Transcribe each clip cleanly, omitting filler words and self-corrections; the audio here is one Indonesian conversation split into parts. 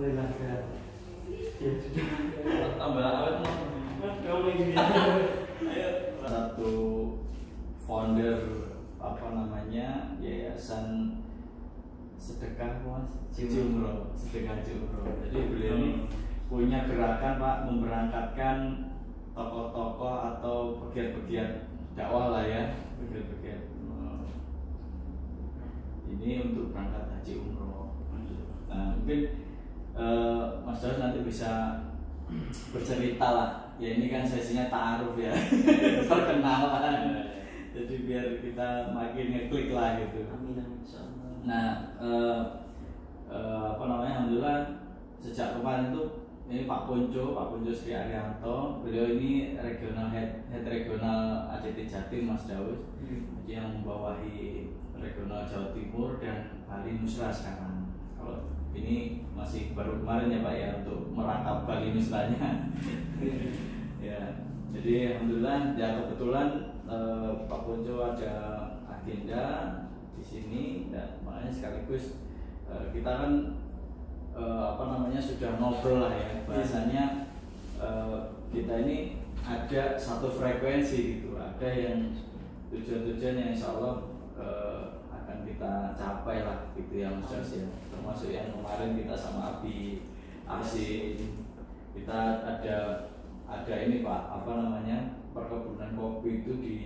Alhamdulillah sehat. Ya sudah. Tambah awet mau. Kamu ini. Ayo. Satu founder apa namanya yayasan sedekah mas Jumroh, sedekah Jumroh. Jadi beliau ini punya gerakan Pak memberangkatkan tokoh-tokoh atau pegiat-pegiat dakwah lah ya, pegiat-pegiat ini untuk berangkat haji umroh. Nah mungkin Mas Daus nanti bisa bercerita lah. Ya ini kan sesinya ta'aruf ya, perkenalan. Jadi biar kita makin ngeklik lah gitu. Amin insyaallah. Nah apa namanya, alhamdulillah sejak kemarin tuh ini Pak Ponco Sri Arianto, beliau ini regional head regional ACT Jatim Mas Daus, yang membawahi regional Jawa Timur dan Bali Nusra sekarang. Kalau ini masih baru kemarin ya Pak ya untuk merangkap Bali Nusranya. Ya, jadi alhamdulillah ya kebetulan Pak Ponco ada agenda di sini dan makanya sekaligus kita kan apa namanya sudah ngobrol lah ya bahasanya, kita ini ada satu frekuensi gitu, ada yang tujuan-tujuan yang insya Allah akan kita capai lah gitu ya Mas Jos ya, termasuk yang kemarin kita sama Abi Asin kita ada ini Pak apa namanya perkebunan kopi itu di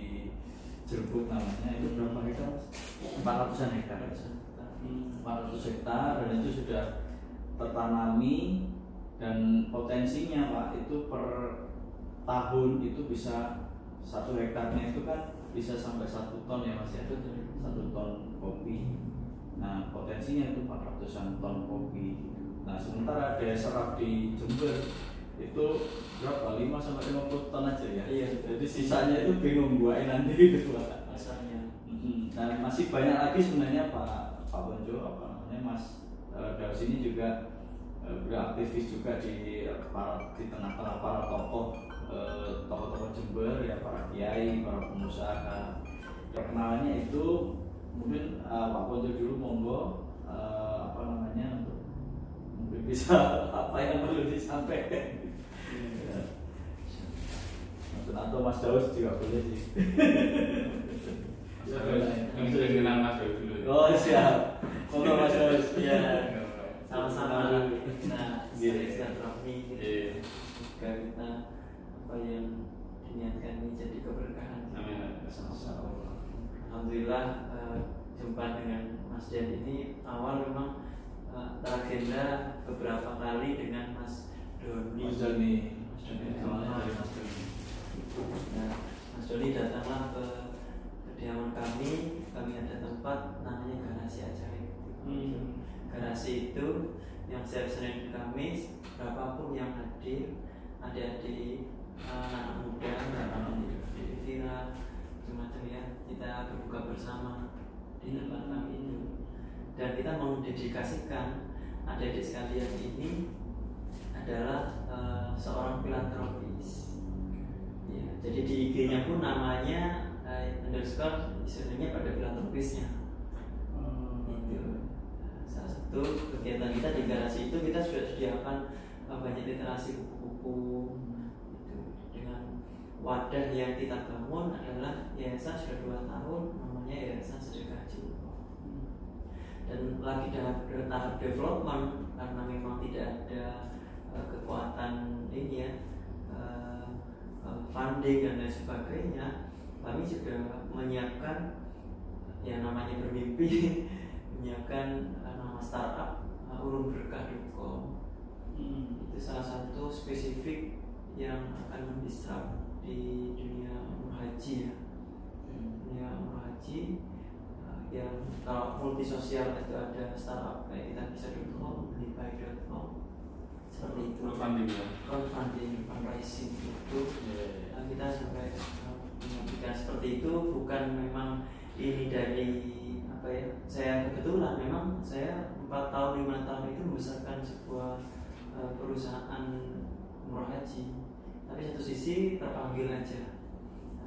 Jerbuk namanya, itu berapa hektar? 400-an hektar. 400 hektar dan itu sudah tertanami dan potensinya Pak itu per tahun itu bisa 1 hektarnya itu kan bisa sampai 1 ton ya Mas ya, 1 ton kopi. Nah potensinya itu 400-an ton kopi. Nah sementara daya serap di Jember itu berapa? 5 sampai 50 ton aja ya. Iya. Jadi sisanya itu bingung buain nanti gitu Pak. Asalnya. Dan masih banyak lagi sebenarnya Pak Ponco apa namanya Mas Daus ini juga beraktivis juga di tengah-tengah para tokoh-tokoh Jember ya, para kiai, para pengusaha. Perkenalannya itu mungkin Pak Ponco dulu monggo apa namanya untuk mungkin bisa apa yang perlu disampaikan. Atau Mas Daus juga boleh sih. Yang sudah kenal Mas Daus dulu. Oh siap. Monggo Mas Daus. Iya. Sama-sama kita silaturahmi juga kita apa yang diniatkan ini jadi keberkahan. Amin. Alhamdulillah jumpa dengan Mas Dian ini awal memang teragenda beberapa kali dengan Mas Doni. Mas Doni. Awalnya dari Mas Doni. Nah, Mas Doni datanglah ke kediaman kami ada tempat namanya Garasi Ajaib. Garasi itu yang setiap Senin Kamis berapapun yang hadir, adik-adik, anak muda, Vira, macam-macam ya, kita berbuka bersama di tempat kami itu. Dan kita mendedikasikan adik-adik sekalian ini adalah seorang filantropis. Ya, jadi di IG-nya pun namanya underscore istilahnya pada filantropisnya. Salah satu kegiatan kita di Garasi itu kita sudah sediakan banyak literasi buku-buku itu. Dengan wadah yang kita bangun adalah yayasan sudah 2 tahun, namanya Yayasan Sedekah Jumroh. Dan lagi dalam tahap development karena memang tidak ada kekuatan ini ya, funding dan lain sebagainya. Kami sudah menyiapkan yang namanya bermimpi, menyiapkan nama startup urunberkah.com. Itu salah satu spesifik yang akan mendisrupt di dunia umroh haji ya. Dunia umroh haji yang kalau multi sosial itu ada startup kayak kitabisa.com, belibaik.com seperti itu. Crowdfunding, fundraising itu kita sampai menyampaikan seperti itu, bukan memang ini dari apa ya, saya kebetulan memang saya 4 tahun 5 tahun itu membesarkan sebuah perusahaan umroh haji, tapi satu sisi terpanggil aja.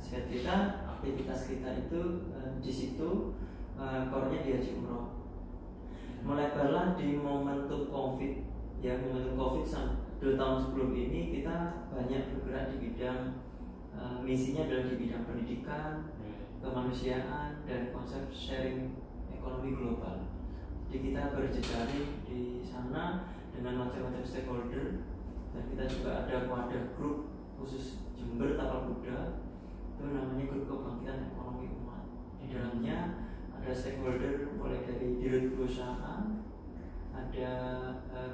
Sehingga kita aktivitas kita itu di situ core-nya di haji umroh. Melebarlah di momentum COVID ya momentum COVID 2 tahun sebelum ini kita banyak bergerak di bidang misinya adalah di bidang pendidikan, kemanusiaan dan konsep sharing ekonomi global. Jadi kita berjejaring di sana dengan macam-macam stakeholder, dan kita juga ada wadah grup khusus Jember Tapal Kuda, itu namanya Grup Kebangkitan Ekonomi Umat. Di dalamnya ada stakeholder mulai dari dirut perusahaan, ada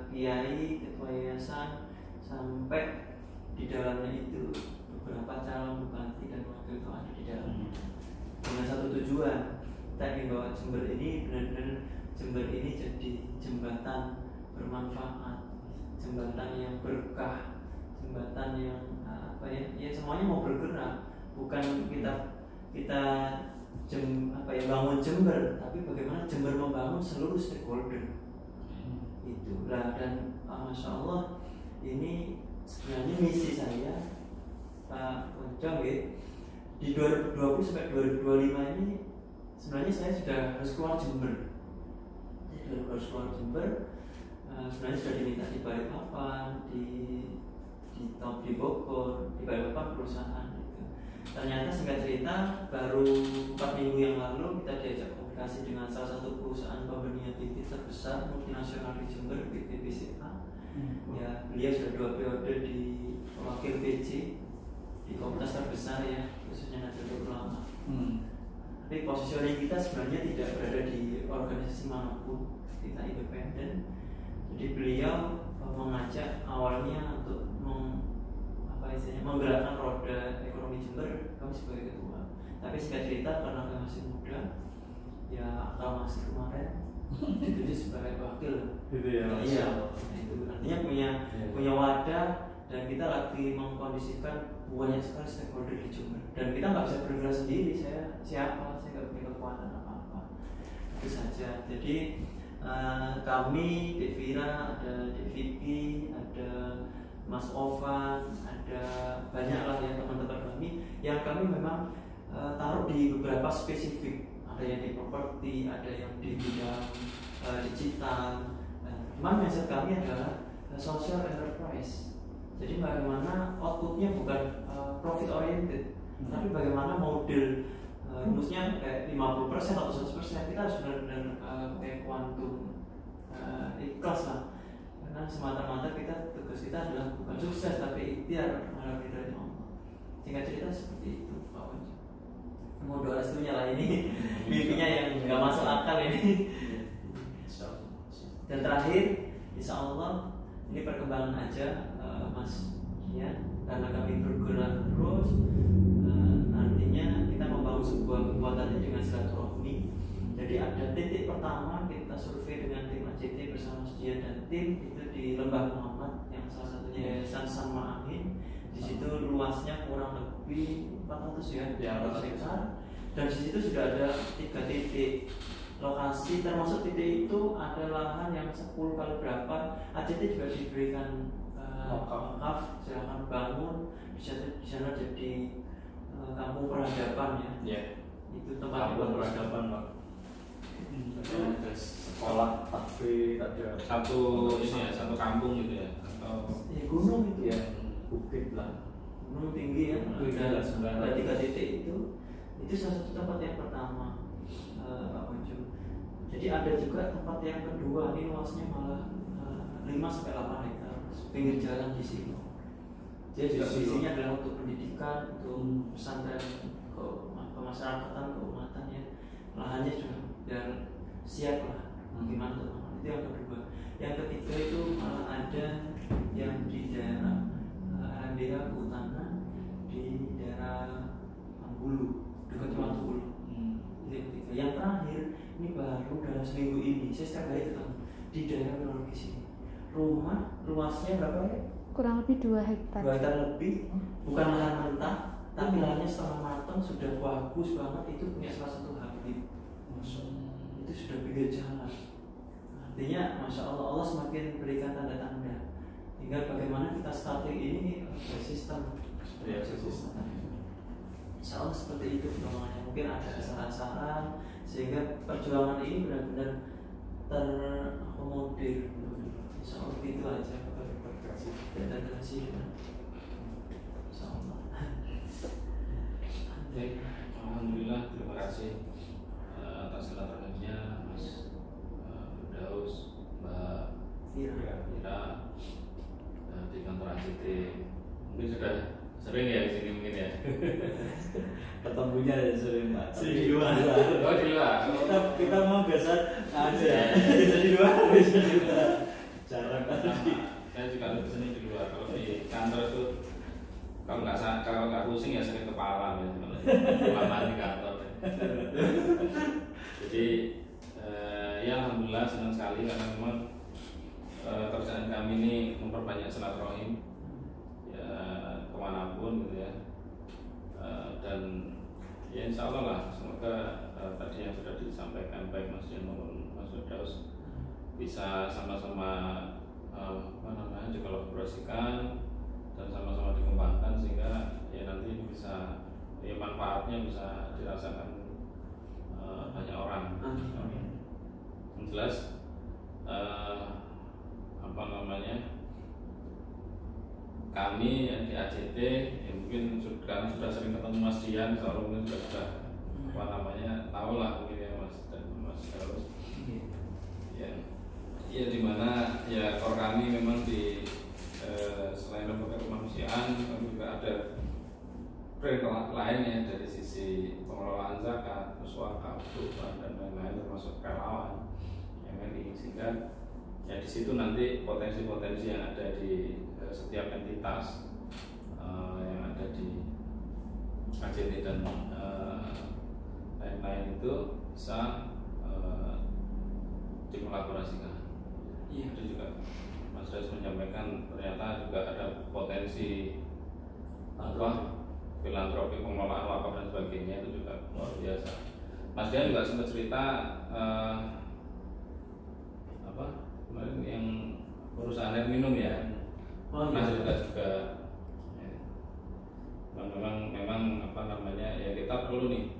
kiai, ketua yayasan, sampai di dalamnya itu beberapa calon bupati dan wakil itu ada di dalamnya. Dengan satu tujuan, kita ingin bahwa Jember ini benar-benar Jember ini jadi jembatan bermanfaat, jembatan yang berkah, jembatan yang ya semuanya mau bergerak, bukan kita bangun Jember, tapi bagaimana Jember membangun seluruh stakeholder. Itulah, dan Masya Allah ini sebenarnya misi saya Pak Poncong ya, di 2020 sampai 2025 ini sebenarnya saya sudah harus keluar Jember. Saya harus keluar Jember. Sebenarnya sudah diminta di Balikpapan, di Bogor, di Balikpapan perusahaan gitu. Ternyata singkat cerita baru 4 minggu yang lalu kita diajak komunikasi dengan salah satu perusahaan pembenihan bibit terbesar multinasional di Jember, BPCA. Ya, beliau sudah 2 periode di wakil PJ di komunitas terbesar ya, khususnya Nahdlatul Ulama. Tapi positioning kita sebenarnya tidak berada di organisasi manapun, kita independen. Jadi beliau mengajak awalnya untuk menggerakkan roda ekonomi Jember, kami sebagai ketua. Tapi singkat cerita karena kami masih muda, ya akal masih kemarin dituju sebagai wakil. Gitu ya. Iya, itu artinya punya wadah, dan kita lagi mengkondisikan banyak sekali stakeholder di Jember, dan kita nggak bisa bergerak sendiri. Saya nggak punya kekuatan apa-apa, itu saja. Jadi kami, Dek Vira, ada Dek Vicky, ada Mas Ovan, ada banyaklah ya teman-teman kami yang kami memang taruh di beberapa spesifik. Ada yang di properti, ada yang di bidang digital. Cuman mindset kami adalah social enterprise. Jadi bagaimana outputnya bukan profit oriented, tapi bagaimana model rumusnya kayak 50% atau 100%, kita harus benar-benar kayak kuantum ikhlas lah. Karena semata-mata tugas kita adalah bukan sukses tapi ikhtiar mengharap ridhonya Allah. Singkat cerita seperti itu Pak Panji. Mau doa restunya lah ini mimpinya yang nggak masuk akal ini. Dan terakhir, insya Allah ini perkembangan aja Mas ya, karena kami bergerak terus, nantinya kita membangun sebuah kekuatannya dengan silaturahmi. Jadi ada titik pertama kita survei dengan tim ACT bersama Sedian dan tim itu di Lembah Muhammad yang salah satunya Yayasan Sama Amin. Di situ luasnya kurang lebih 400 ya, 400 hektar. Dan di situ sudah ada 3 titik lokasi, termasuk titik itu ada lahan yang 10 kali berapa. ACT juga diberikan wakaf, silakan bangun di sana jadi kampung peradaban ya. Yeah. Itu tempat kampung peradaban Pak. Ada sekolah, takfir, ada satu kampung gitu ya, atau gunung itu ya, bukit lah, gunung tinggi ya. Ada 3 titik itu salah satu tempat yang pertama Pak Panji. Jadi ada juga tempat yang kedua, ini luasnya malah 5-8 hektar pinggir jalan di sini. Dia juga visinya adalah untuk pendidikan, untuk pesantren, kemasyarakatan, keumatan ya. Lahannya sudah biar siap lah. Gimana teman-teman? Itu yang kedua. Yang ketiga itu malah ada yang di daerah Alhamdulillah Utana, di daerah Bulu, dekat Bulu. Itu yang ketiga. Yang terakhir ini baru dalam seminggu ini saya setiap hari ketemu di daerah kronologis ini. Rumah luasnya berapa ya? Kurang lebih 2 hektar. 2 hektar lebih, bukan lahan mentah, tapi lahannya setengah matang, sudah bagus banget. Itu punya salah satu habib. Itu sudah pinggir jalan. Artinya, masya Allah, Allah semakin berikan tanda-tanda. Tinggal bagaimana kita starting ini bersistem. Insya Allah seperti itu perkembangannya. Mungkin ada saran-saran sehingga perjuangan ini benar-benar terakomodir. Seperti itu aja kalau berkasih dan kasih. Insyaallah. Baik, alhamdulillah, terima kasih atas silaturahminya Mas Firdaus, Mbak Fira di kantor ACT. Mungkin sudah sering ya di sini mungkin ya. Ketemunya sering Pak. Di luar. Oh di luar. Kita mau biasa aja. Bisa di luar, bisa di luar. Jarang Sama. Saya juga lebih sering di luar. Kalau di kantor itu kalau nggak pusing ya sering kepala ya. Lama di kantor. Jadi ya alhamdulillah senang sekali karena memang kerjaan kami ini memperbanyak silaturahim ya kemanapun gitu ya. Dan ya insya Allah lah semoga tadi yang sudah disampaikan baik Mas Jan maupun Mas Firdaus bisa sama-sama dikolaborasikan dan sama-sama dikembangkan sehingga ya nanti ini bisa ya manfaatnya bisa dirasakan banyak orang. Yang jelas kami yang di ACT ya mungkin karena sudah sering ketemu Mas Dian, seorang mungkin sudah tahu lah mungkin ya Mas dan Mas Firdaus. Ya dimana ya core kami memang di selain lembaga kemanusiaan kami juga ada peran lain ya dari sisi pengelolaan zakat, muswakaf, kurban dan lain-lain termasuk relawan yang ini sehingga ya di situ nanti potensi-potensi yang ada di setiap entitas yang ada di ACT dan lain-lain itu bisa dikolaborasikan. Iya. Itu juga Mas Rais menyampaikan ternyata juga ada potensi filantropi, pengelolaan wakaf dan sebagainya itu juga luar biasa. Mas Dian juga sempat cerita kemarin yang perusahaan air minum ya. Mas juga ya. Memang ya kita perlu nih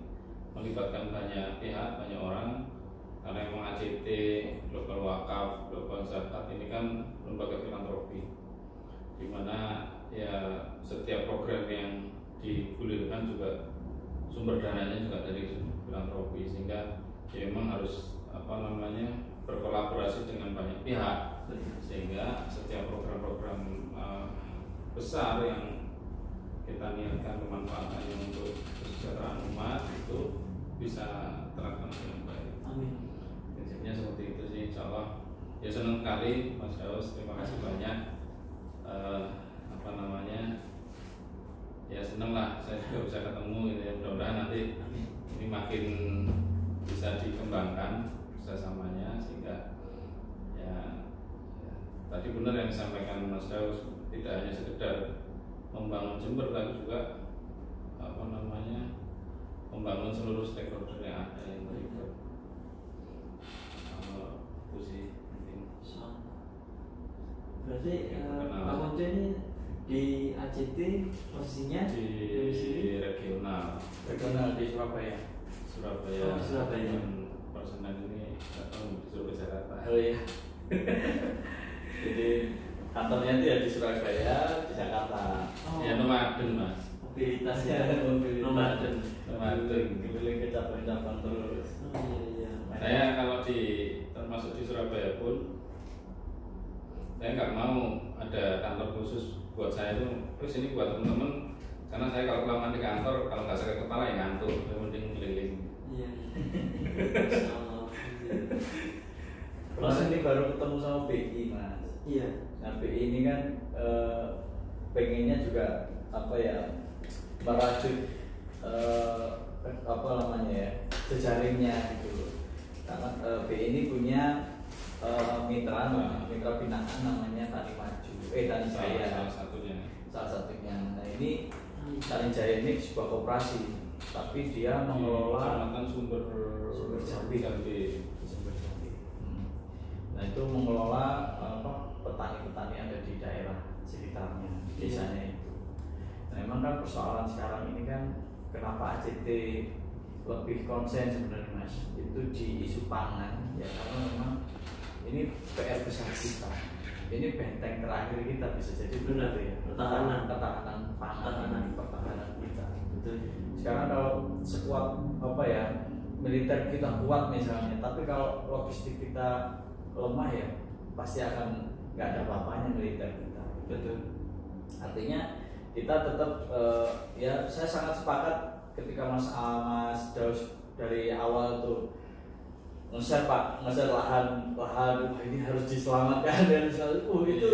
melibatkan banyak pihak, banyak orang karena memang ACT, Global Wakaf, Global Zakat ini kan lembaga filantropi di mana ya setiap program yang digulirkan juga sumber dananya juga dari filantropi sehingga ya memang harus berkolaborasi dengan banyak pihak sehingga setiap program-program besar yang kita niatkan kemanfaatannya untuk kesejahteraan umat itu bisa terlaksana dengan baik. Amin. Prinsipnya seperti itu sih, insya Allah. Ya senang sekali Mas Daus, terima kasih banyak. Ya senang lah saya juga bisa ketemu gitu ya. Mudah-mudahan nanti ini makin bisa dikembangkan kerjasamanya sehingga ya tadi benar yang disampaikan Mas Daus, tidak hanya sekedar membangun Jember tapi juga membangun seluruh stakeholder yang ada yang terlibat. Itu sih penting. Berarti Pak Monco ini di ACT posisinya di regional di Surabaya. Oh, Surabaya. Persenan ini di Surabaya Jakarta. Oh iya. Jadi kantornya itu ya di Surabaya, di Jakarta. Ya nomaden Mas. Mobilitasnya nomaden. Keliling ke cabang-cabang terus. Iya. Saya kalau termasuk di Surabaya pun saya nggak mau ada kantor khusus buat saya itu. Terus ini buat teman-teman karena saya kalau kelamaan di kantor kalau nggak sakit kepala ya ngantuk. Yang penting keliling. Iya. Mas ini baru ketemu sama BI Mas. Iya. Nah BI ini kan pengennya juga merajut jejaringnya gitu. Karena BI ini punya mitra binaan namanya Tani Maju, Tani Jaya. Salah satunya. Nah ini Tani Jaya ini sebuah koperasi, tapi dia mengelola sumber Jambi. Nah itu mengelola petani-petani yang ada di daerah sekitarnya, desanya itu. Nah memang kan persoalan sekarang ini kan kenapa ACT lebih konsen sebenarnya Mas itu di isu pangan ya karena memang ini PR besar kita, ini benteng terakhir kita bisa jadi benar ya, pertahanan pertahanan kita. Betul. Sekarang kalau sekuat apa ya militer kita kuat misalnya, tapi kalau logistik kita lemah ya pasti akan nggak ada apa-apanya militer kita. Betul. Artinya kita tetap ya saya sangat sepakat ketika Mas Daus dari awal tuh nge-share lahan wah ini harus diselamatkan dan itu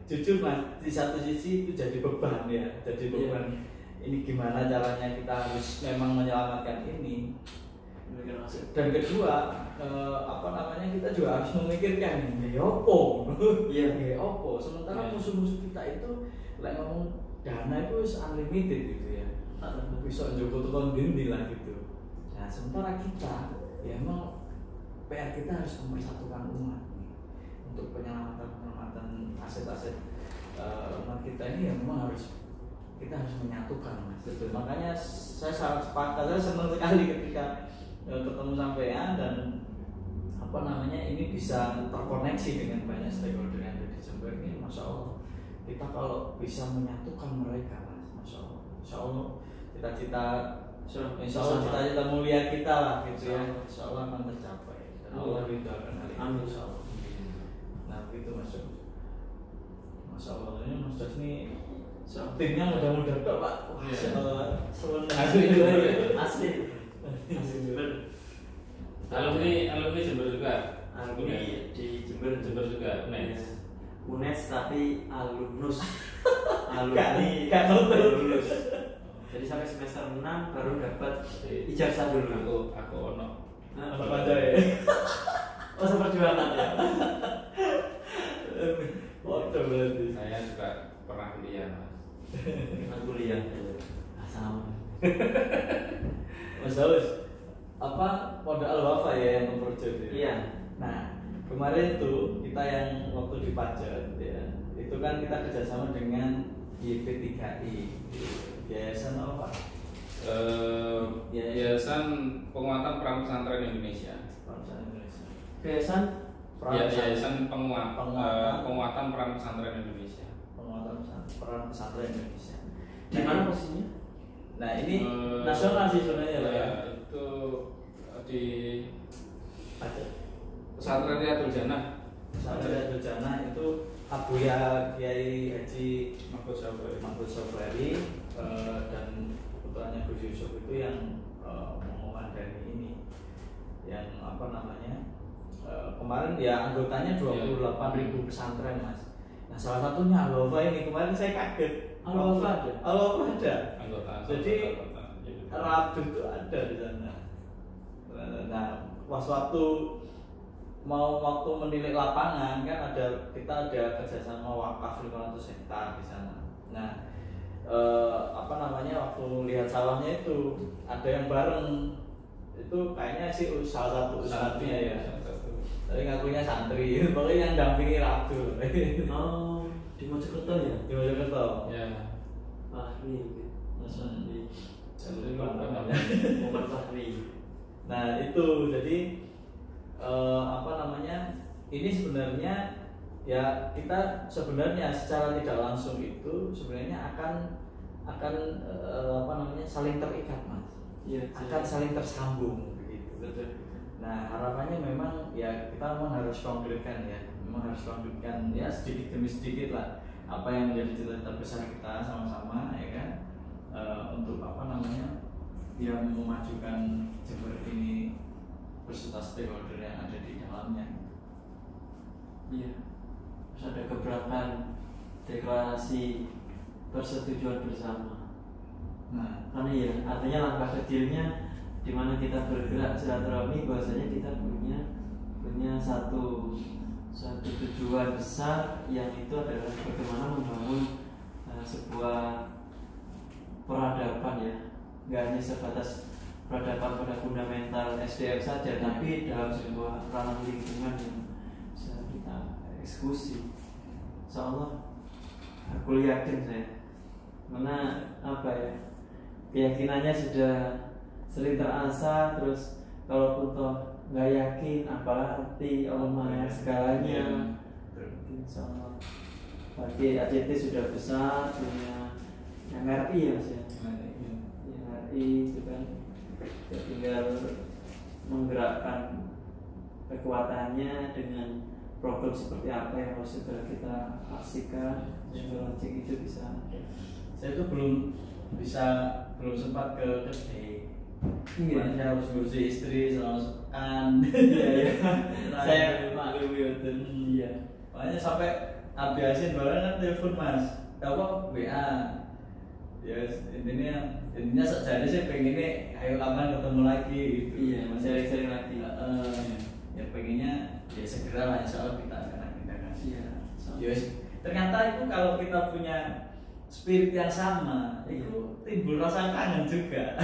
jujur Mas di satu sisi itu jadi beban ya, jadi beban. Ini gimana caranya kita harus memang menyelamatkan ini. Dan kedua kita juga harus memikirkan opo sementara musuh-musuh kita itu ngomong dana itu unlimited gitu ya, bisa jogo tukang dindi lah gitu. Nah sementara kita ya emang PR kita harus mempersatukan umat untuk penyelamatan aset-aset umat kita ini ya memang kita harus menyatukan Mas. Betul. Makanya saya sangat sepakat, saya senang sekali ketika ketemu sampean dan ini bisa terkoneksi dengan banyak stakeholder yang ada di Jember ini. Masya Allah kita kalau bisa menyatukan mereka Mas, Masya Allah, Insya Allah cita-cita mulia kita lah gitu ya, Insya Allah akan tercapai dan Allah ridho akan hal itu Insya Allah. Nah begitu Mas Jos. Masya Allah ini Mas Jos ini timnya mudah-mudahan kok Pak. Asli. Alumni Jember juga. Alumni di Jember juga. UNES tapi alumnus. Gak lulus. Jadi sampai semester 6 baru dapat ijazah dulu. Aku ono. Apa aja ya? Oh seperjuangan ya. Waduh berarti. Saya juga pernah kuliah Mas. Kuliah. Sama. Mas Daus, Pondok Al-Wafa ya yang memperjuangkan. Iya. Nah kemarin tuh kita yang waktu di Pajak ya, itu kan kita kerjasama dengan YP3I, Yayasan apa? Yayasan Penguatan Peran Pesantren Indonesia. Yayasan Penguatan Peran Pesantren Indonesia. Penguatan Peran Pesantren Indonesia. Di mana posisinya? Nah ini nasional sih sebenarnya ya. Itu di Pesantren Riyadul Jannah. Pesantren Riyadul Jannah itu Abuya Kiai Haji Mahfud Sobari dan putranya Gus Yusuf itu yang mengomandani ini, yang kemarin ya anggotanya 28.000 pesantren Mas. Nah salah satunya Al-Wafa ini kemarin saya kaget. Al-Wafa ada. Jadi Rabu itu ada di sana. Nah waktu menilik lapangan kan kita ada kerjasama wakaf 500 hektar di sana. Nah waktu lihat sawahnya itu ada yang bareng itu kayaknya sih salah satu ustadznya ya. Tapi ngakunya santri, pokoknya yang dampingi Abdul. Oh, di Mojokerto ya? Di Mojokerto. Ya. Fahri, Mas Fahri. Muhammad Fahri. Nah itu jadi ini sebenarnya ya kita sebenarnya secara tidak langsung itu sebenarnya akan saling terikat Mas. Ya, akan saling tersambung begitu. Betul. Nah harapannya memang ya kita memang harus konkretkan ya, sedikit demi sedikit lah apa yang menjadi cita-cita besar kita sama-sama ya kan, untuk yang memajukan Jember ini beserta stakeholder yang ada di dalamnya. Iya. Terus ada keberatan deklarasi persetujuan bersama. Nah, karena ya artinya langkah kecilnya di mana kita bergerak silaturahmi, bahwasanya kita punya satu tujuan besar yang itu adalah bagaimana membangun sebuah peradaban ya, nggak hanya sebatas peradaban pada fundamental SDM saja, tapi dalam sebuah ranah lingkungan yang bisa kita eksekusi. Insyaallah aku yakin saya, karena keyakinannya sudah sering terasa, terus kalaupun toh nggak yakin apalah arti ormas segalanya. Insya Allah. Bagi ACT sudah besar, punya yang RI ya Mas ya. Yang RI itu kan ya tinggal menggerakkan kekuatannya dengan program seperti apa yang harus segera kita aksikan. Segera launching itu bisa. Saya tuh belum sempat ke kedai. Iya. Saya harus ngurusi istri selama sepekan. Iya. Saya maklum itu. Iya. Makanya sampai Abiasin barang kan telepon Mas. Apa WA. Ya intinya jadi saya pengennya ayo kapan ketemu lagi gitu. Iya, masih sering lagi. Ya pengennya ya segera lah insya Allah kita akan Iya. Yes. Ternyata itu kalau kita punya spirit yang sama, itu timbul rasa kangen juga.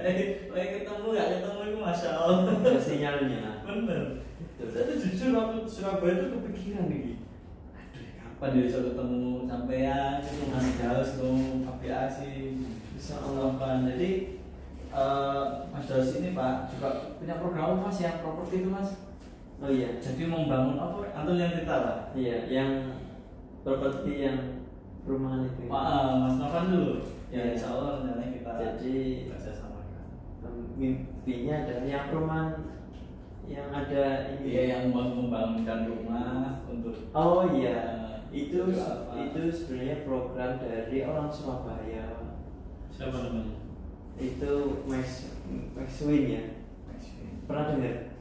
Kayak ketemu nggak ketemu itu masya Allah. Ada sinyalnya. Bener. Saya tuh jujur waktu Surabaya itu kepikiran nih. Aduh, kapan dia bisa ketemu sampean? Mas Daus ngomong aviasi. Bisa Allah. Jadi Mas Daus ini Pak juga punya program Mas yang properti itu Mas. Oh iya. Jadi membangun apa? Antum yang cerita Pak? Iya, yang properti yang perumahan itu. Mas Novan dulu. Ya, Insya Allah rencananya kita jadi samakan. mimpinya adalah yang perumahan yang ada ini. Iya, yang membangunkan rumah untuk. Oh iya, itu apa? sebenarnya program dari orang Surabaya. Siapa namanya? Itu Max Win ya. Pernah dengar?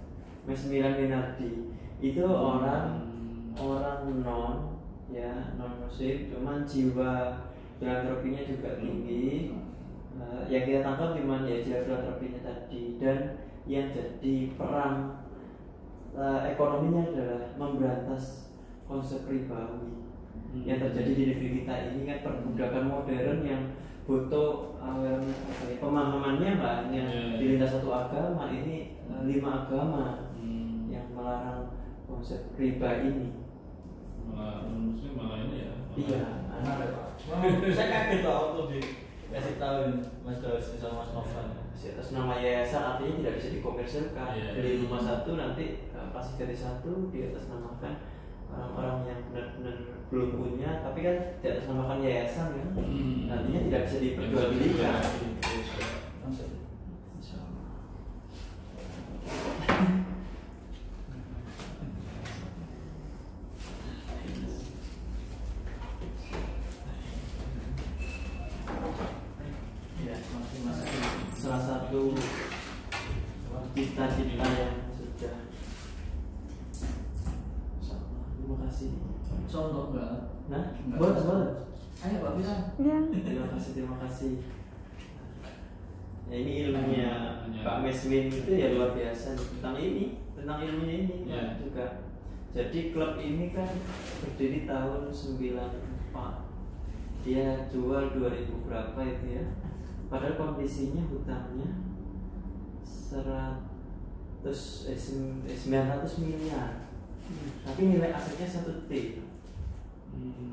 Mas Milan Minardi itu orang non muslim, cuman jiwa filantropinya juga tinggi. Yang kita tangkap cuman ya jiwa filantropinya tadi, dan yang jadi peran ekonominya adalah memberantas konsep ribawi yang terjadi di negeri kita ini kan, perbudakan modern yang butuh pemahamannya nggak hanya di lintas satu agama, ini 5 agama yang melarang konsep riba ini. Malah ini ya. Iya, Ada Pak. Saya kaget Pak waktu dikasih tahu Mas Daus sama Mas Novan. Atas nama yayasan artinya tidak bisa dikomersilkan. Beli rumah satu nanti pasti jadi satu di atas namakan orang-orang yang benar-benar belum punya, tapi kan di atas namakan yayasan kan, nantinya tidak bisa diperjualbelikan. Salah satu cita-cita yang sudah. Terima kasih. Contoh enggak? Nah, boleh. Ayo Pak bisa. Terima kasih. Ya, ini ilmunya Pak Meswin itu ya luar biasa tentang ilmunya ini Ya. juga. Jadi klub ini kan berdiri tahun 94. Dia jual 2000 berapa itu ya. Padahal kondisinya hutangnya 900 miliar. Tapi nilai asetnya 1 T.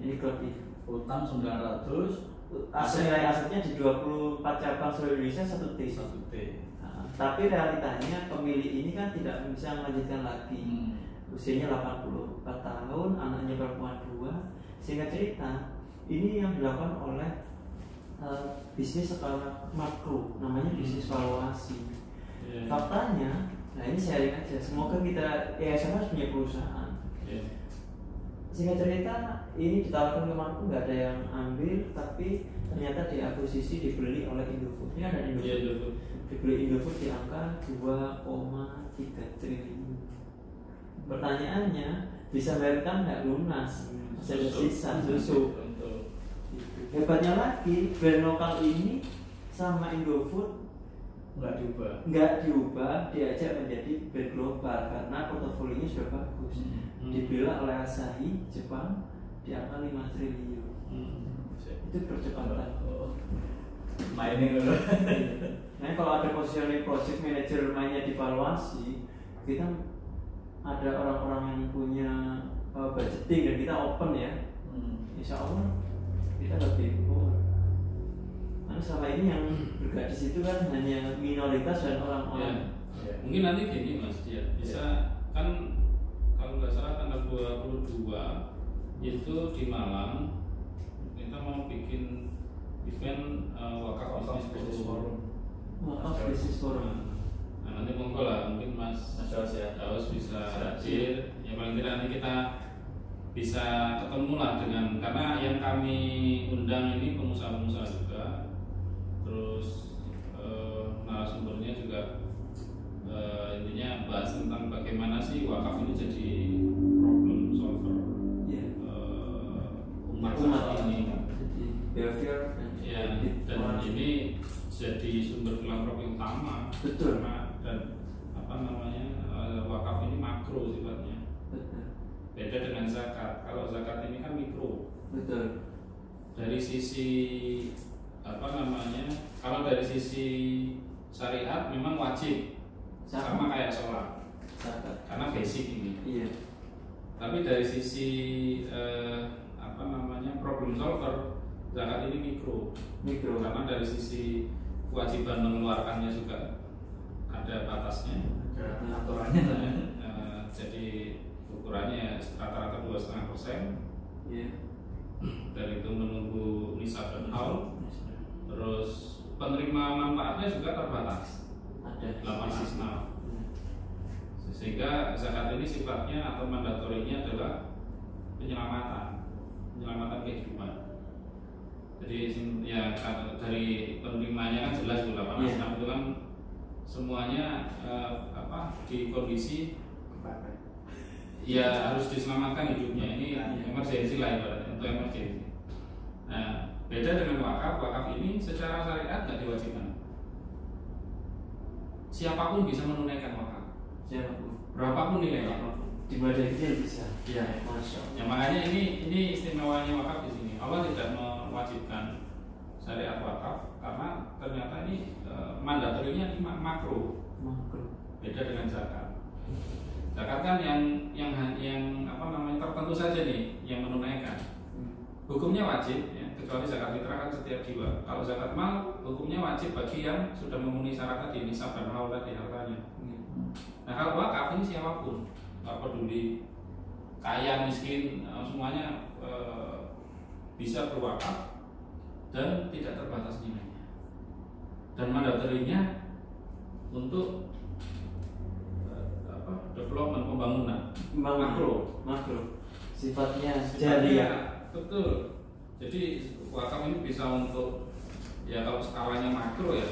Ini klub ini. Utang 900, Nilai asetnya di 24 cabang seluruh Indonesia 1 T. 1 T. Nah, tapi realitanya pemilik ini kan tidak bisa melanjutkan lagi. Usianya 84 tahun, anaknya perempuan 2. Singkat cerita, ini yang dilakukan oleh bisnis skala makro, namanya bisnis valuasi. Faktanya, nah ini sharing aja. Semoga kita yayasan harus punya perusahaan. Singkat cerita, ini ditawarkan ke Marco, nggak ada yang ambil, tapi ternyata diakuisisi, dibeli oleh Indofood. Ini ada Indofood. Dibeli Indofood di angka 2,3 triliun. Pertanyaannya, bisa bayarkan nggak lunas? Masih ada sisa susu. Hebatnya lagi, brand lokal ini sama Indofood nggak diubah, diajak menjadi brand global karena portofolionya sudah bagus. Dibela oleh Asahi Jepang di angka 5 triliun. Itu percepatan. Mining dulu. Nah, kalau ada positioning project manager mainnya di valuasi, kita ada orang-orang yang punya budgeting dan kita open ya. Insya Allah kita lebih murah. Karena selama ini yang bergerak di situ kan hanya minoritas dan orang-orang. Ya. Mungkin nanti gini Mas, ya bisa kan kalau nggak salah tanggal 22 itu di Malang kita mau bikin event wakaf bisnis forum. Wakaf bisnis forum. Nah nanti monggo lah, mungkin Mas Daus bisa hadir. Ya paling tidak nanti kita bisa ketemu lah dengan, karena yang kami undang ini pengusaha-pengusaha juga, terus narasumbernya juga intinya bahas tentang bagaimana sih wakaf ini jadi problem solver umat ini. Jadi behavior dan ini jadi sumber filantropi utama. Betul. Dan apa namanya wakaf ini makro sifatnya. Betul. Beda dengan zakat. Kalau zakat ini kan mikro. Betul. Dari sisi apa namanya? Kalau dari sisi syariat memang wajib, sama kayak sholat. Zakat. Karena basic ini. Iya. Tapi dari sisi apa namanya problem solver, zakat ini mikro. Karena dari sisi kewajiban mengeluarkannya juga ada batasnya, ada aturannya. Jadi ukurannya rata-rata 2,5%. Iya. Dan itu menunggu nisab dan haul. Terus penerima manfaatnya juga terbatas. Ada 8 asnaf. Sehingga zakat ini sifatnya atau mandatorinya adalah penyelamatan kehidupan. Jadi ya dari penerimanya kan jelas itu 8 asnaf itu kan semuanya di kondisi ya harus diselamatkan hidupnya. Ini emergensi lah ibaratnya, untuk emergensi. Nah, beda dengan wakaf ini secara syariat nggak diwajibkan. Siapapun bisa menunaikan wakaf. Siapapun. Berapapun nilainya. Di badan kecil bisa. Iya. Masya Allah. Ya makanya ini istimewanya wakaf di sini. Allah tidak mewajibkan syariat wakaf karena ternyata ini mandatorinya makro. Beda dengan zakat. Zakat kan yang apa namanya tertentu saja nih yang menunaikan. Hukumnya wajib ya, kecuali zakat fitrah kan setiap jiwa. Kalau zakat mal hukumnya wajib bagi yang sudah memenuhi syarat tadi, nisab dan haul tadi hartanya. Nah kalau wakaf ini siapapun, nggak peduli kaya miskin semuanya bisa berwakaf dan tidak terbatas nilainya. Dan mandatorinya untuk development pembangunan makro. Sifatnya jariah. Betul. Jadi wakaf ini bisa untuk ya kalau skalanya makro ya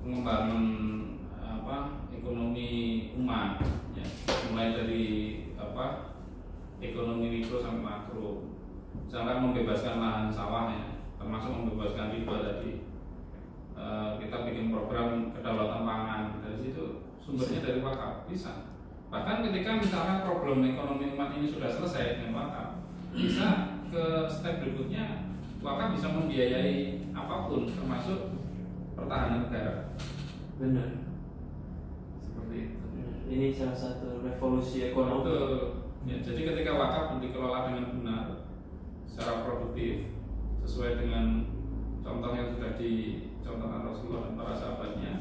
pengembangan ekonomi umat ya, mulai dari ekonomi mikro sampai makro, sampai membebaskan lahan sawah ya, termasuk membebaskan riba tadi. Kita bikin program kedaulatan pangan, dari situ sumbernya dari wakaf bisa. Bahkan ketika misalnya problem ekonomi umat ini sudah selesai dengan wakaf, bisa ke step berikutnya, wakaf bisa membiayai apapun termasuk pertahanan negara. Benar. Seperti itu. Ini salah satu revolusi ekonomi. Betul. Ya, jadi ketika wakaf dikelola dengan benar, secara produktif, sesuai dengan contoh yang sudah dicontohkan Rasulullah dan para sahabatnya,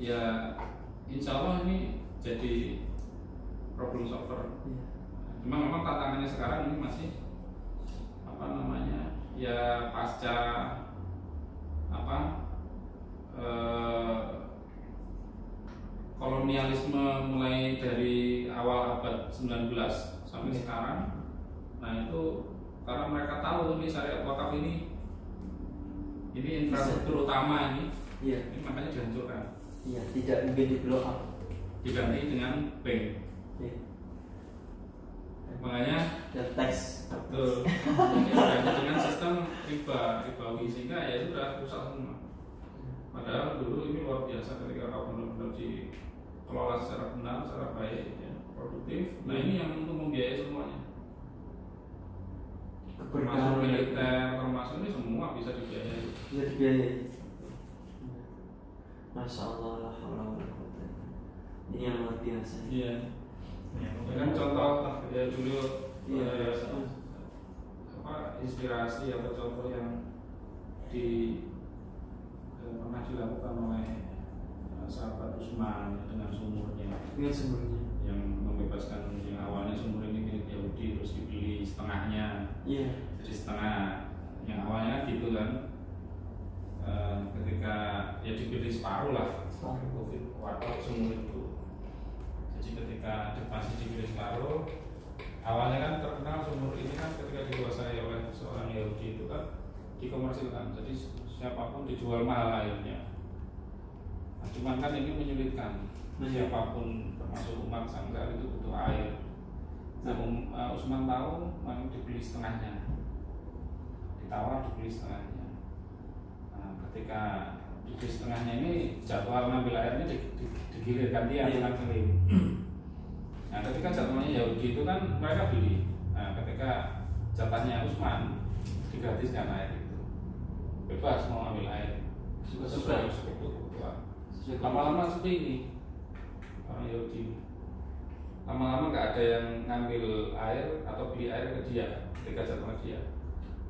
ya insya Allah ini jadi problem solver. Cuma memang tantangannya sekarang ini masih ya pasca kolonialisme mulai dari awal abad 19 sampai sekarang. Nah itu karena mereka tahu ini syariat wakaf ini infrastruktur utama ini, ini makanya dihancurkan. Iya, tidak mungkin di blow up. Diganti dengan bank. Makanya dan teks. Betul. Diganti dengan sistem ribawi sehingga ya sudah rusak semua. Padahal dulu ini luar biasa ketika kau benar-benar dikelola secara benar, secara baik, ya, produktif. Nah ini yang untuk membiayai semuanya. Termasuk militer, termasuk ini semua bisa dibiayai. Bisa dibiayai. Masya Allah, ini yang luar biasa. Iya. Ya, kan contoh ya dulu inspirasi atau contoh yang pernah dilakukan oleh sahabat Utsman dengan sumurnya. Dengan sumurnya. Yang membebaskan yang awalnya sumur ini milik Yahudi terus dibeli setengahnya. Iya. Jadi setengah yang awalnya kan gitu kan. Ketika ya dibeli separuh lah. Covid wakaf sumur itu. Jadi ketika masih dibeli separuh, awalnya kan terkenal sumur ini kan ketika dikuasai oleh seorang Yahudi itu kan dikomersilkan. Jadi siapapun dijual mahal airnya. Nah, cuman kan ini menyulitkan. Siapapun termasuk umat Sanggar itu butuh air. Nah, Utsman tahu mau dibeli setengahnya, ditawar dibeli setengahnya. Nah, ketika dibeli setengahnya ini jadwal ngambil airnya digilirkan dia dengan keling. Nah, ketika jadwalnya Yahudi itu kan mereka beli. Nah, ketika jatahnya Utsman digratiskan air itu, bebas mau ambil air. Suka-suka. Lama-lama seperti ini orang Yahudi. Lama-lama nggak ada yang ngambil air atau beli air ke dia ketika jadwal dia.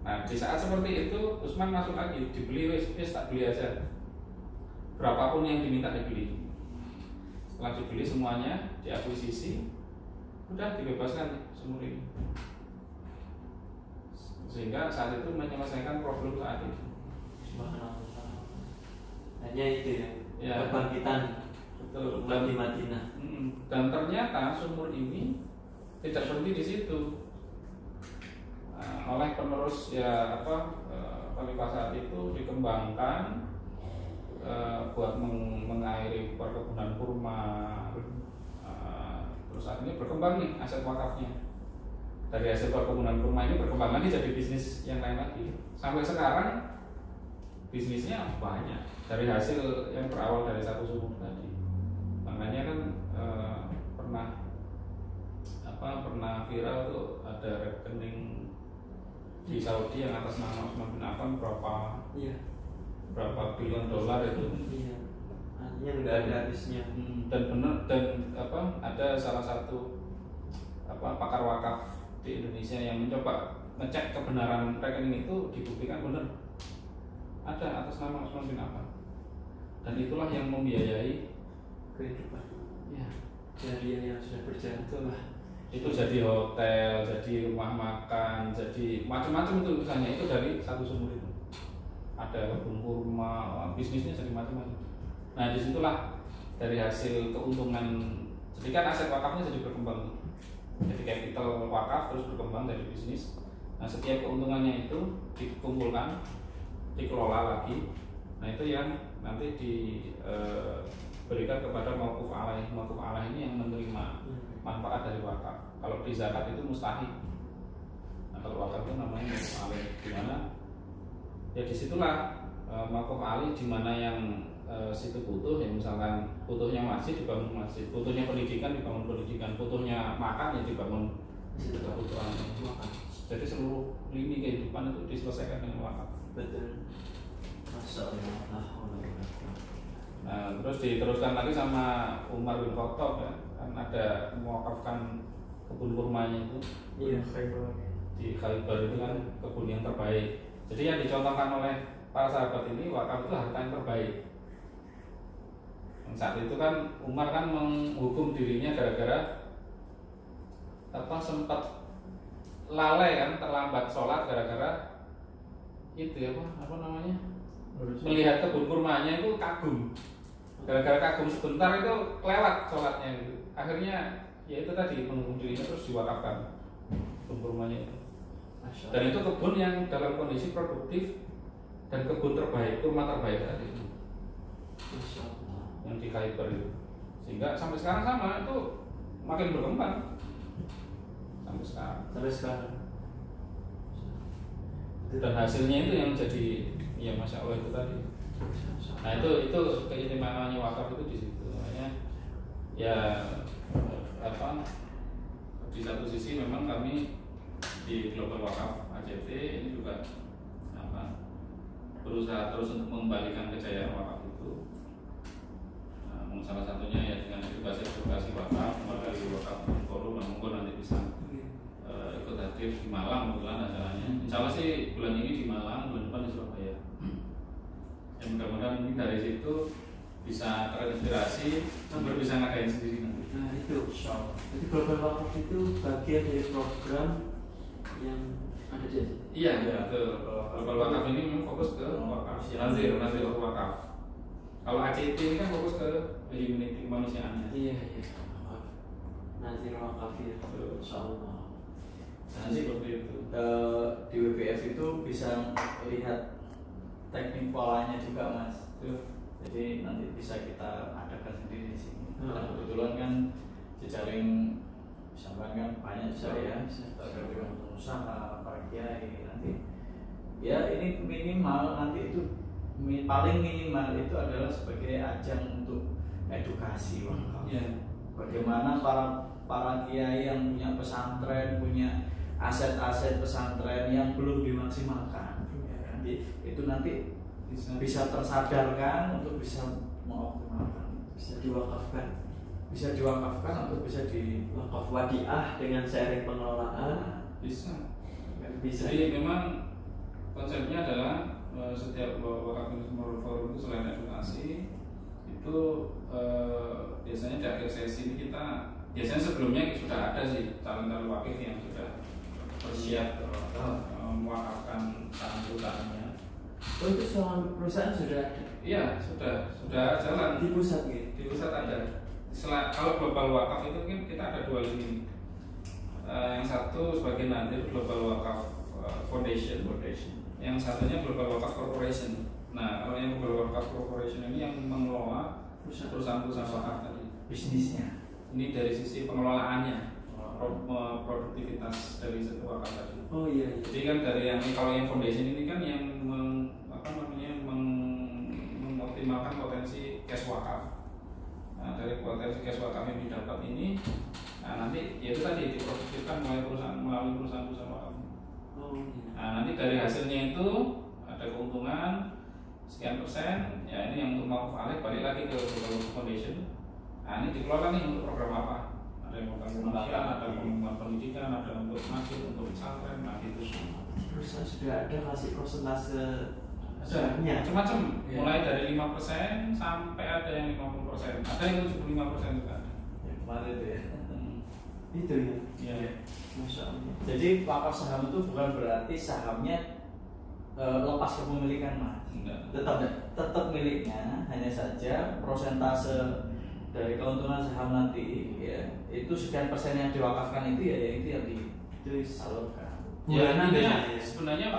Nah, di saat seperti itu Utsman masuk lagi, dibeli wis tak beli aja. Berapapun yang diminta dibeli. Setelah dibeli semuanya diakuisisi, udah dibebaskan sumur ini. Sehingga saat itu menyelesaikan problem saat itu. Hanya itu ya. Kebangkitan. Betul. Dan di Madinah. Dan ternyata sumur ini tidak berhenti di situ. Oleh penerus khalifah saat itu dikembangkan buat mengairi perkebunan kurma. Terus akhirnya berkembang nih aset wakafnya. Dari hasil perkebunan kurma ini berkembang lagi jadi bisnis yang lain lagi. Sampai sekarang bisnisnya banyak dari hasil yang berawal dari satu sumur tadi. Makanya kan pernah viral tuh ada rekening di Saudi yang atas nama Utsman bin Affan berapa billion dolar itu. Iya. Artinya nggak ada habisnya. Dan benar ada salah satu pakar wakaf di Indonesia yang mencoba ngecek kebenaran rekening itu, dibuktikan benar ada atas nama Utsman bin Affan. Dan itulah yang membiayai kehidupan. Ya. Dari yang sudah berjalan itulah. Itu jadi hotel, jadi rumah makan, jadi macam-macam itu misalnya itu dari satu sumur itu. Ada kebun kurma, bisnisnya jadi macam-macam. Nah, disitulah dari hasil keuntungan, jadi kan aset wakafnya jadi berkembang. Jadi capital wakaf terus berkembang dari bisnis. Nah, setiap keuntungannya itu dikumpulkan, dikelola lagi. Nah, itu yang nanti diberikan kepada mauquf alaih. Mauquf alaih ini yang menerima manfaat dari wakaf. Kalau di zakat itu mustahil. Nah, kalau wakaf itu namanya mauquf alaih. Di mana ya disitulah mauquf alaih, di mana yang situ butuh, ya misalkan butuhnya masjid dibangun masjid, butuhnya pendidikan dibangun pendidikan, butuhnya makan ya dibangun kebutuhan makan. Jadi seluruh lini kehidupan itu diselesaikan dengan wakaf. Betul. Masyaallah. Nah, terus diteruskan lagi sama Umar bin Khattab ya, kan ada mewakafkan kebun kurmanya itu. Iya, Khaybar. Di Khaybar itu kan kebun yang terbaik. Jadi yang dicontohkan oleh para sahabat ini, wakaf itu harta yang terbaik. Saat itu kan Umar kan menghukum dirinya gara-gara sempat lalai kan, terlambat sholat gara-gara itu apa namanya, melihat kebun kurmanya itu kagum. Gara-gara kagum sebentar itu kelewat sholatnya gitu. Akhirnya ya itu tadi menghukum dirinya terus diwakafkan kebun kurmanya itu. Dan itu kebun yang dalam kondisi produktif dan kebun terbaik, kurma terbaik tadi itu. Yang di Khaybar itu. Sehingga sampai sekarang sama itu makin berkembang. Sampai sekarang. Dan hasilnya itu yang jadi ya masya Allah itu tadi. Nah itu keistimewaannya wakaf itu di situ. Makanya ya di satu sisi memang kami di Global Wakaf ACT ini juga berusaha terus untuk mengembalikan kejayaan wakaf itu. Salah satunya ya dengan edukasi wakaf, dari wakaf forum, dan monggo nanti bisa ikut hadir di Malang kebetulan acaranya. Insya Allah sih bulan ini di Malang, bulan depan di Surabaya. mudah-mudahan ini dari situ bisa terinspirasi, sambil bisa ngadain sendiri nanti. Nah itu, jadi global wakaf itu bagian dari program yang ada di ACT. Iya, betul. Global wakaf ini memang fokus ke wakaf, nazir wakaf. Kalau ACT ini kan fokus ke humanity kemanusiaannya. Iya. Nazir wakaf ya, insyaallah. Nanti Seperti itu. di WBF itu bisa lihat teknik polanya juga mas. Jadi nanti bisa kita adakan sendiri di sini. Nah, kebetulan kan jejaring misalkan kan banyak juga ya, dari pengusaha, para kiai nanti. Ya ini minimal nanti itu paling minimal itu adalah sebagai ajang untuk edukasi wakaf. Ya. Bagaimana para kiai yang punya pesantren, punya aset-aset pesantren yang belum dimaksimalkan, ya kan? Itu nanti bisa tersadarkan untuk bisa mengoptimalkan, Bisa diwakafkan untuk bisa di wakaf wadiah dengan sharing pengelolaan. Bisa. Bisa. Jadi memang konsepnya adalah setiap wakaf Indonesia Forum itu selain edukasi itu biasanya di akhir sesi ini kita biasanya sebelumnya sudah ada sih calon-calon wakif yang sudah bersiap mewakafkan saham perusahaannya. Oh itu soal perusahaan sudah ada? Iya sudah jalan Di pusat gitu? Di pusat ada. Kalau global wakaf itu kan kita ada dua lini. Yang satu sebagai nanti global wakaf foundation. Yang satunya global wakaf corporation. Nah kalau yang global wakaf corporation ini yang mengelola perusahaan-perusahaan wakaf tadi. bisnisnya. Ini dari sisi pengelolaannya, produktivitas dari satu wakaf tadi. Oh iya. Jadi kan dari yang kalau yang foundation ini kan yang mengoptimalkan potensi cash wakaf. Nah, dari potensi cash wakaf yang didapat ini, nah nanti ya itu tadi diproduktifkan melalui perusahaan wakaf. Oh iya. Nah nanti dari hasilnya itu ada keuntungan sekian persen, ya ini yang untuk wakaf alih balik lagi ke foundation. Nah ini dikelola nih untuk program apa? Ada yang program kemanusiaan, ada pengembangan pendidikan, ada untuk masjid, untuk pesantren, nah gitu. Perusahaan sudah ada kasih persentase macam-macam, mulai dari 5% sampai ada yang 50%, ada yang 75% juga. Ya, kemarin itu ya. Itu ya. Iya. Masya Allah. Jadi wakaf saham itu bukan berarti sahamnya lepas kepemilikan mas. Tetap miliknya, hanya saja prosentase dari keuntungan saham nanti ya itu sekian persen yang diwakafkan itu ya itu yang disalurkan. Ya, Bulanan ini sebenarnya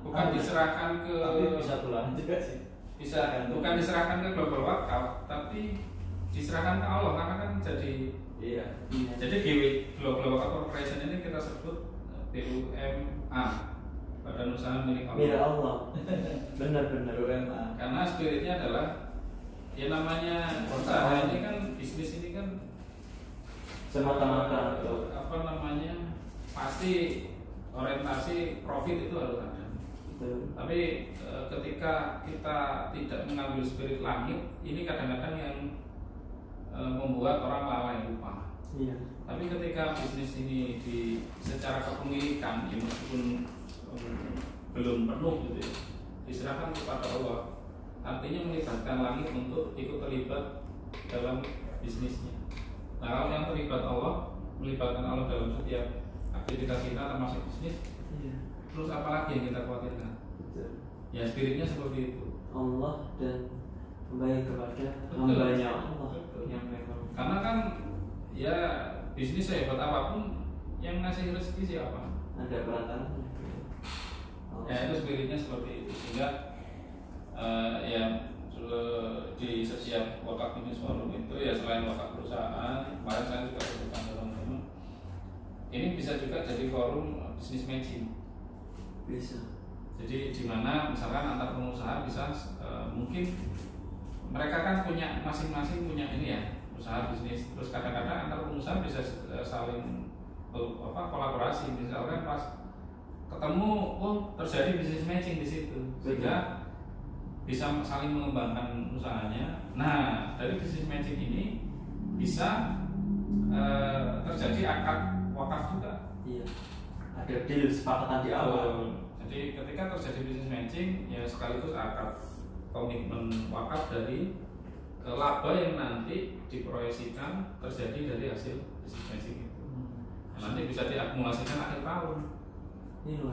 bukan diserahkan ke tapi bisa bulanan juga sih. Bukan diserahkan ke global wakaf, tapi diserahkan ke Allah karena kan jadi Iya. Jadi global wakaf corporation ini kita sebut BUMA, Badan Usaha Milik Allah. Milik Allah. Benar. BUMA. Karena spiritnya adalah ya namanya usaha ini kan bisnis ini kan semata-mata apa namanya pasti orientasi profit itu harus ada. Betul. Tapi ketika kita tidak mengambil spirit langit, ini kadang-kadang yang membuat orang lalai lupa. Iya. Tapi ketika bisnis ini secara kepemilikan, ya meskipun belum penuh gitu ya, diserahkan kepada Allah. Artinya melibatkan langit untuk ikut terlibat dalam bisnisnya. Nah kalau yang terlibat Allah, melibatkan Allah dalam setiap aktivitas kita termasuk bisnis, terus apa lagi yang kita khawatirkan? Betul. Ya spiritnya seperti itu. Allah dan kembali kepada hambanya Allah. Betul. Yang memang. Karena kan ya bisnis sehebat apapun yang ngasih rezeki siapa? Ada perantara. Ya itu spiritnya seperti itu sehingga ya di setiap wakaf bisnis forum itu ya selain wakaf perusahaan, kemarin saya juga sebutkan teman-teman, ini bisa juga jadi forum bisnis matching. Bisa. Jadi di mana misalkan antar pengusaha bisa mungkin mereka kan punya masing-masing punya ini ya usaha bisnis, terus kadang-kadang antar pengusaha bisa saling kolaborasi, misalkan pas ketemu terjadi bisnis matching di situ sehingga bisa saling mengembangkan usahanya. Nah dari bisnis matching ini bisa terjadi akad wakaf juga. Iya. Ada deal sepakatan di awal. Jadi ketika terjadi bisnis matching ya sekaligus akad komitmen wakaf dari laba yang nanti diproyeksikan terjadi dari hasil business matching itu. Nanti bisa diakumulasikan akhir tahun. Ini luar